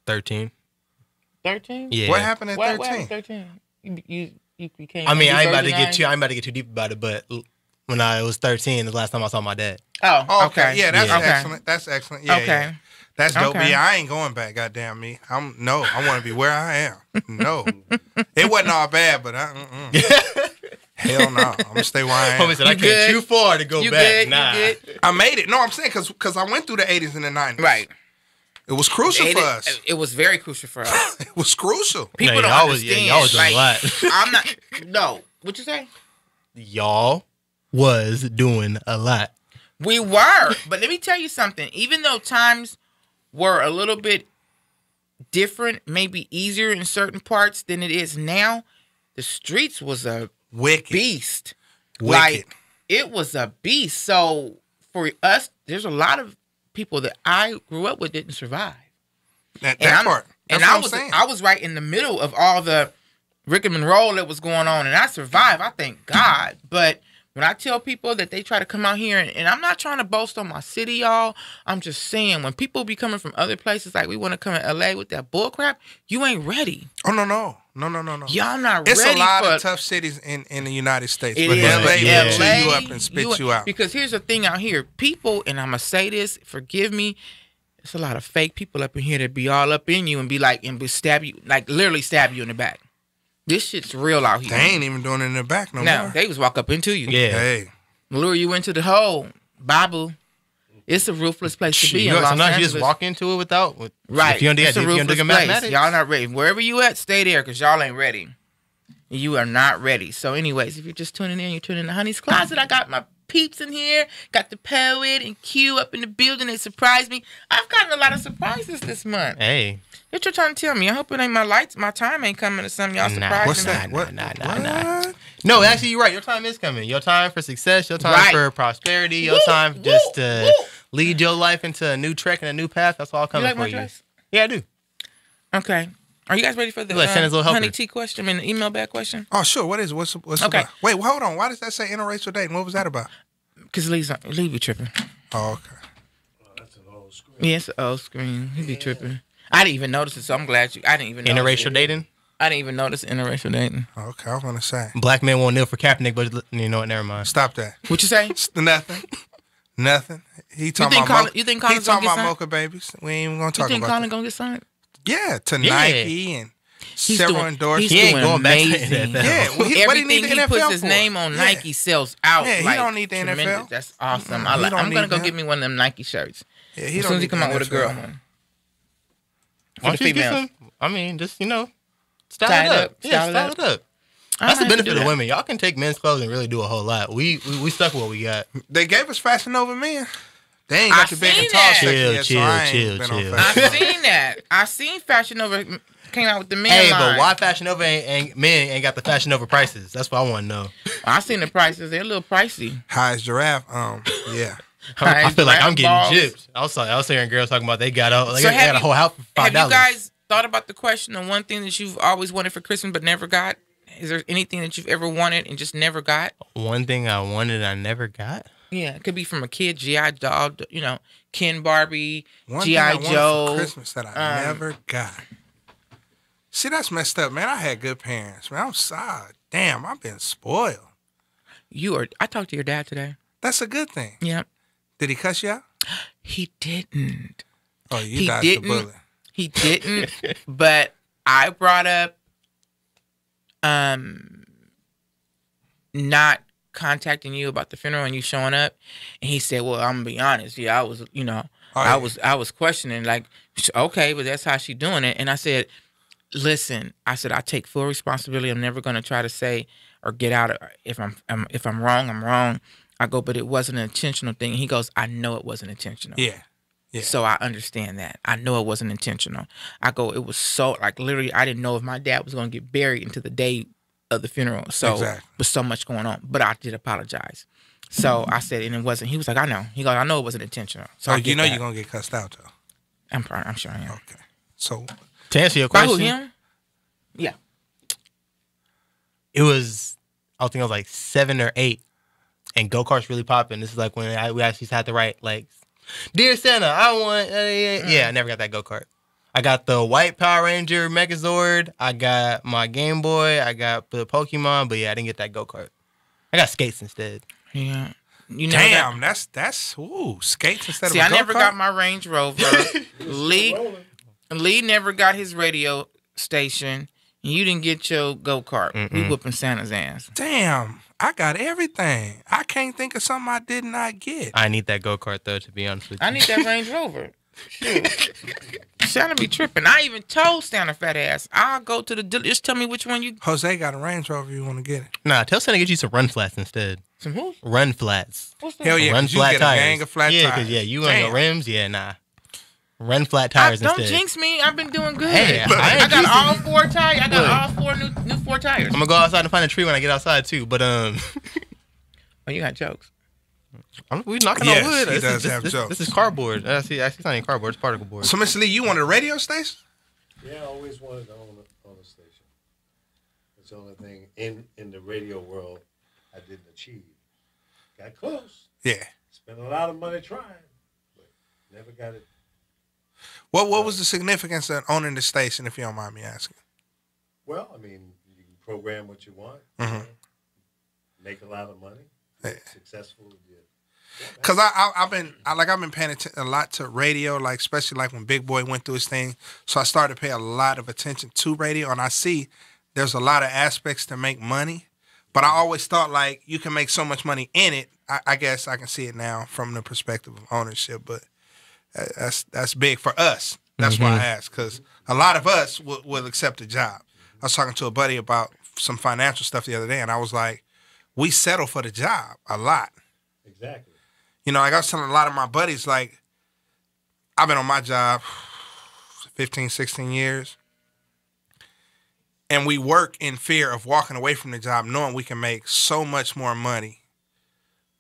13. 13? Yeah. What happened at 13? What happened at 13? You became... I mean, I ain't about to get too deep about it, but when I was 13, the last time I saw my dad. Oh, okay. Yeah, that's Yeah. excellent. That's excellent. Yeah, Okay. yeah. That's dope. Okay. Yeah, I ain't going back. Goddamn me. I want to be where I am. No, it wasn't all bad, but hell no. I'm gonna stay where I am. Homie said I came too far to go back. Good? Nah, You good? I made it. No, I'm saying because I went through the 80s and the 90s. Right. It was crucial for us. It was very crucial for us. It was crucial. People No, don't y'all was- understand. y'all was doing a lot. I'm not... No. What'd you say? y'all was doing a lot. We were. But let me tell you something. Even though times were a little bit different, maybe easier in certain parts than it is now, the streets was a beast. Like, it was a beast. So for us, there's a lot of people that I grew up with didn't survive. That part. That's what I'm saying. I was right in the middle of all the Rick and Roll that was going on, and I survived. I thank God. But when I tell people that they try to come out here, and I'm not trying to boast on my city, y'all. I'm just saying, when people be coming from other places, like we want to come to LA with that bull crap, you ain't ready. Oh, no. Y'all not ready. It's a lot of tough cities in the United States. But LA will chew you up and spit you out. Because here's the thing out here. People, and I'm going to say this, forgive me, there's a lot of fake people up in here that be all up in you and be like, and stab you, like literally stab you in the back. This shit's real out here. They ain't even doing it in the back no more. They just walk up into you. Yeah. Hey. Lure you into the hole. Bible. It's a ruthless place to be in Los Sometimes Angeles. you just walk into it without... Right. If you don't do it's a ruthless place. mathematics. Y'all not ready. Wherever you at, stay there because y'all ain't ready. You are not ready. So anyways, if you're just tuning in, you're tuning in to Honey's Closet. I got my peeps in here. Got the poet and Q up in the building. They surprised me. I've gotten a lot of surprises this month. Hey. What you trying to tell me? I hope it ain't my time ain't coming to something y'all surprising. What's that? Nah. No, actually, you're right. Your time is coming. Your time for success. Your time for prosperity. Your time just to lead your life into a new trek and a new path. That's all coming for you. Dress? Yeah, I do. Okay. Are you guys ready for the honey tea question? I mean, the email back question? Oh, sure. What is it? What's okay. About? Wait, hold on. Why does that say interracial dating? What was that about? Because Lee be tripping. Oh, okay. Well, that's an old screen. Yeah, it's an old screen. He be tripping. I didn't even notice it, so I'm glad I didn't even notice interracial dating? I didn't even notice interracial dating. Okay, I was going to say. Black men won't kneel for Kaepernick, but you know what? Never mind. Stop that. What you say? Nothing. He talking about you think Colin's gonna get signed? Mocha babies. We ain't even going to talk about that. You think Colin going to get signed? Yeah, to Nike and several endorsements. He's doing going amazing. back to Yeah, well, everything he puts his name on Nike sells out. Yeah, he don't need the NFL. That's awesome. I'm going to go get me one of them Nike shirts. Yeah, as soon as he come out with a girl one. For the females. I mean, just, style it up. Yeah, style it up. That's the benefit of women. Y'all can take men's clothes and really do a whole lot. We stuck with what we got. They gave us Fashion Nova men. They ain't got the big and tall section yet, so I ain't been on Fashion. I've seen that. I seen Fashion Nova came out with the men line. But why Fashion Nova men ain't got the Fashion Nova prices? That's what I want to know. I seen the prices. They're a little pricey. High as giraffe. Yeah. I feel like I'm getting gypped. I was hearing girls talking about they got a whole house for $5. Have you guys thought about the question of one thing that you've always wanted for Christmas but never got? Is there anything that you've ever wanted and just never got? One thing I wanted I never got? Yeah, it could be from a kid, G.I. Joe, Ken Barbie, G.I. Joe. For Christmas that I never got. See, that's messed up, man. I had good parents, man. I'm sorry. Damn, I've been spoiled. I talked to your dad today. That's a good thing. Yeah. Did he cuss you out? He didn't. Oh, you dodged the bullet. He didn't. But I brought up not contacting you about the funeral and you showing up, and he said, "Well, I'm gonna be honest. Yeah, I was, I was questioning, like, okay, but that's how she doing it." And I said, "Listen," I said, "I take full responsibility. I'm never gonna try to say or get out of if I'm wrong, I'm wrong." I go, "But it wasn't an intentional thing." And he goes, "I know it wasn't intentional." Yeah. So I understand that. I know it wasn't intentional. I go, it was so, like, literally, I didn't know if my dad was going to get buried into the day of the funeral. So with so much going on. But I did apologize. So I said, and it wasn't, he was like, I know. He goes, I know it wasn't intentional. So you know you're going to get cussed out, though. I'm sure I am. Okay. So to answer your question. By who, him? Yeah. I think I was like 7 or 8. And go-karts really popping. This is like when we actually had to write, like, "Dear Santa, I want..." Yeah, I never got that go-kart. I got the white Power Ranger Megazord. I got my Game Boy. I got the Pokemon. But yeah, I didn't get that go-kart. I got skates instead. Yeah. Damn, that's skates instead of a go-kart? See, I never got my Range Rover. Lee never got his radio station. And you didn't get your go-kart. We whooping Santa's ass. Damn. I got everything. I can't think of something I did not get. I need that go-kart, though, to be honest with you. I need that Range Rover. Shoot. Santa be tripping. I even told Santa fat ass, I'll go to the dealer. Just tell me which one you... Jose got a Range Rover. You want to get it? Nah, tell Santa to get you some run flats instead. Some who? Run flats. What's that? Hell yeah, run you flat get tires. A gang of flat tires. Yeah, because you on your rims. Yeah, nah. Run flat tires don't instead. Jinx me. I've been doing good. Hey, I got all 4 tires. I got all 4 new 4 tires. I'm gonna go outside and find a tree when I get outside too. But Oh, you got jokes. We knocking on wood. He does have jokes. This is cardboard. Actually, it's not even cardboard. It's particle board. So, Mr. Lee, you wanted a radio station? Yeah, I always wanted to own a station. It's the only thing in the radio world I didn't achieve. Got close. Yeah. Spent a lot of money trying, but never got it. What was the significance of owning the station, if you don't mind me asking? Well, I mean, you can program what you want, make a lot of money, successful. Because I've been paying attention a lot to radio, like especially like when Big Boy went through his thing. So I started to pay a lot of attention to radio, and I see there's a lot of aspects to make money. But I always thought like you can make so much money in it. I guess I can see it now from the perspective of ownership, but that's big for us. That's why I asked, because a lot of us will accept a job. I was talking to a buddy about some financial stuff the other day, and I was like, we settle for the job a lot. Exactly. You know, like I was telling a lot of my buddies, like, I've been on my job 15, 16 years. And we work in fear of walking away from the job, knowing we can make so much more money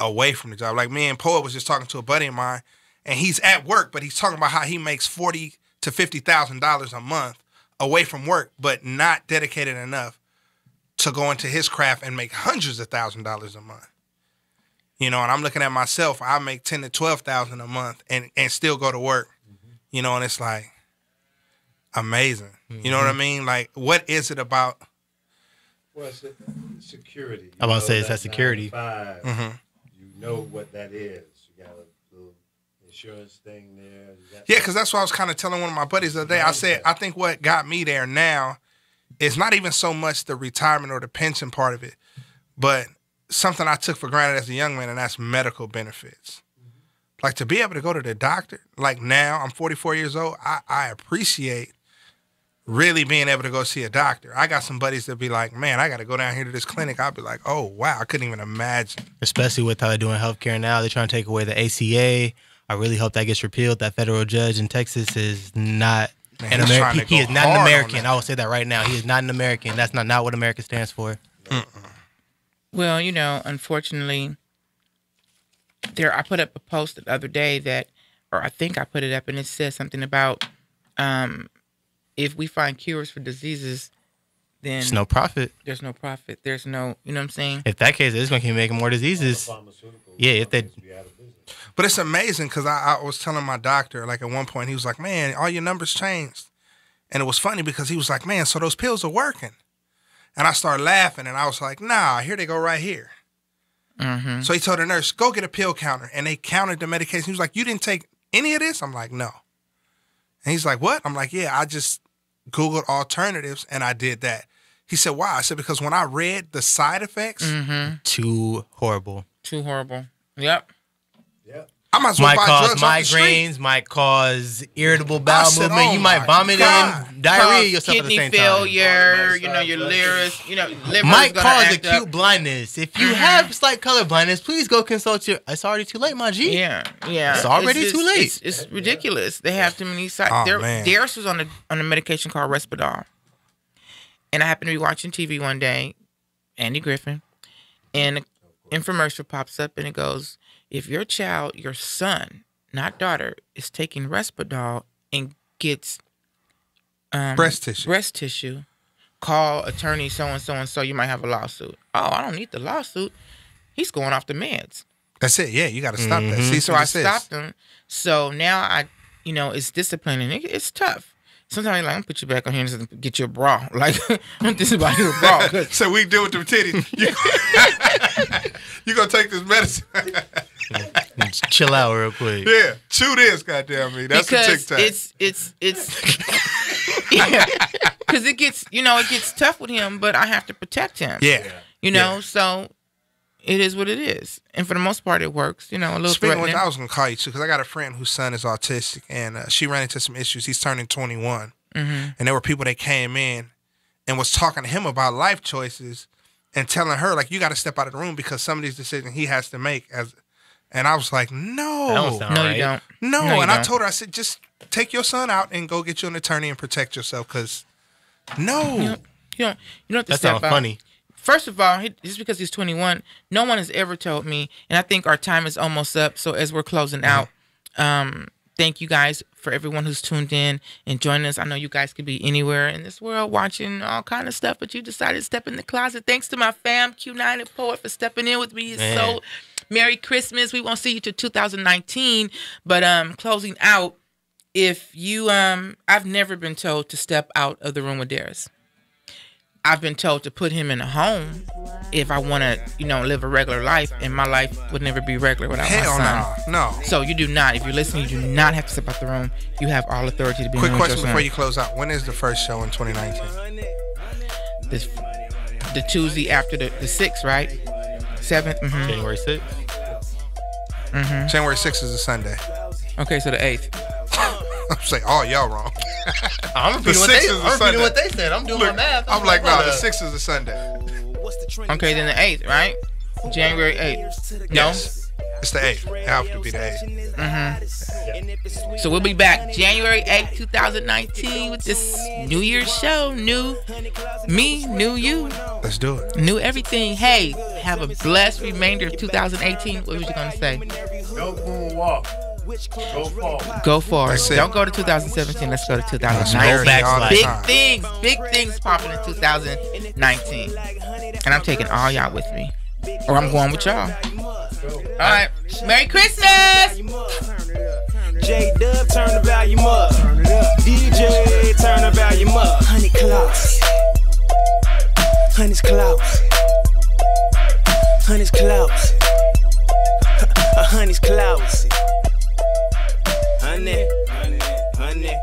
away from the job. Like me and Poet was just talking to a buddy of mine, and he's at work, but he's talking about how he makes $40,000 to $50,000 a month away from work, but not dedicated enough to go into his craft and make hundreds of $1,000s a month. You know, and I'm looking at myself. I make $10,000 to $12,000 a month and still go to work. You know, and it's like amazing. You know what I mean? Like, what is it about? Well, it's security. I'm about to say it's that security. You know what that is. You got a little insurance thing there. Yeah, because that's what I was kind of telling one of my buddies the other day. I said, I think what got me there now is not even so much the retirement or the pension part of it, but something I took for granted as a young man, and that's medical benefits. Like, to be able to go to the doctor, like now, I'm 44 years old, I appreciate really being able to go see a doctor. I got some buddies that be like, man, I got to go down here to this clinic. I'll be like, oh, wow, I couldn't even imagine. Especially with how they're doing healthcare now. They're trying to take away the ACA. I really hope that gets repealed. That federal judge in Texas is not an American. He is not an American. I will say that right now. He is not an American. That's not what America stands for. Well, you know, unfortunately, I put up a post the other day that, or I think I put it up, and it says something about if we find cures for diseases, then There's no profit. There's no profit. There's no, you know what I'm saying? If that case, it's going to keep making more diseases. Yeah, if they. But it's amazing because I was telling my doctor, like at one point, he was like, man, all your numbers changed. And it was funny because he was like, man, so those pills are working. And I started laughing and I was like, nah, here they go right here. Mm-hmm. So he told the nurse, go get a pill counter. And they counted the medication. He was like, you didn't take any of this? I'm like, no. And he's like, what? I'm like, yeah, I just Googled alternatives and I did that. He said, why? I said, because when I read the side effects. Mm-hmm. Too horrible. Too horrible. Yep. I might as well Might buy cause drugs off the street. migraines, might cause irritable bowel said, movement. oh you might my vomit God. and diarrhea Cause yourself at the kidney same time. failure, you know, your livers, you know, liver Might gonna cause act acute up. blindness. If you have slight color blindness, please go consult your. It's already too late, my G. Yeah, yeah. It's already too late. It's ridiculous. They have too many sides. Oh, man. Darius was on a medication called Risperdal, and I happened to be watching TV one day, Andy Griffin, and an infomercial pops up, and it goes, "If your child, your son, not daughter, is taking Risperdal and gets Breast tissue, call attorney so and so and so. You might have a lawsuit. Oh, I don't need the lawsuit. He's going off the meds. That's it. Yeah, you got to stop that. See, So I stopped him. So now it's disciplining. It's tough. Sometimes you're like, I'm gonna put you back on here and get you a bra. Like, I'm thinking about you a bra. 'Cause So we deal with them titties. You gonna take this medicine? Just chill out real quick. Yeah, chew this, goddamn me. That's because the TikTok. it's yeah, because it gets tough with him, but I have to protect him. Yeah. So it is what it is, and for the most part, it works. A little Speaking of threatening. which, I was gonna call you too because I got a friend whose son is autistic, and she ran into some issues. He's turning 21, and there were people that came in and was talking to him about life choices and telling her like, you got to step out of the room because some of these decisions he has to make And I was like, no. That don't sound No, right. you don't. No, No, you and I don't. told her, I said, just take your son out and go get you an attorney and protect yourself, because no. You don't have to That step sounds out. funny. First of all, just because he's 21, no one has ever told me, and I think our time is almost up. So as we're closing out, thank you guys for everyone who's tuned in and joining us. I know you guys could be anywhere in this world watching all kind of stuff, but you decided to step in the closet. Thanks to my fam, Q9 and Poet, for stepping in with me. It's so Merry Christmas. We won't see you till 2019, but closing out, if you I've never been told to step out of the room with Darius. I've been told to put him in a home if I want to, live a regular life, and my life would never be regular without Hell my son. no. So you do not. If you're listening, you do not have to step out the room. You have all authority to be Quick in question with your before son. you close out. When is the first show in 2019? The Tuesday after the 6th, right? 7th. Mm-hmm. January 6th. January 6th is a Sunday. Okay, so the 8th. I'm saying, oh, y'all wrong. I'm repeating, The what, 6th they, is a I'm repeating Sunday. what they said. I'm doing my math. I'm like, no, the hold up. 6th is a Sunday. Okay, then the 8th, right? January 8th. No? Yes. It's the 8th. It has to be the 8th. So we'll be back January 8th, 2019 with this New Year's show. New me, new you, Let's do it. new everything. Hey, have a blessed remainder of 2018. What was you going to say? Go moonwalk. Go fall. Go forward. That's it. Don't go to 2017. Let's go to Let's 2019. go backslide. Big things popping in 2019. And I'm taking all y'all with me. Or I'm going with y'all. All right. Merry Christmas! J-Dub, turn the volume up. DJ, turn the volume up. 100 clouds. 100 clouds. 100 clouds. 100 clouds. 100.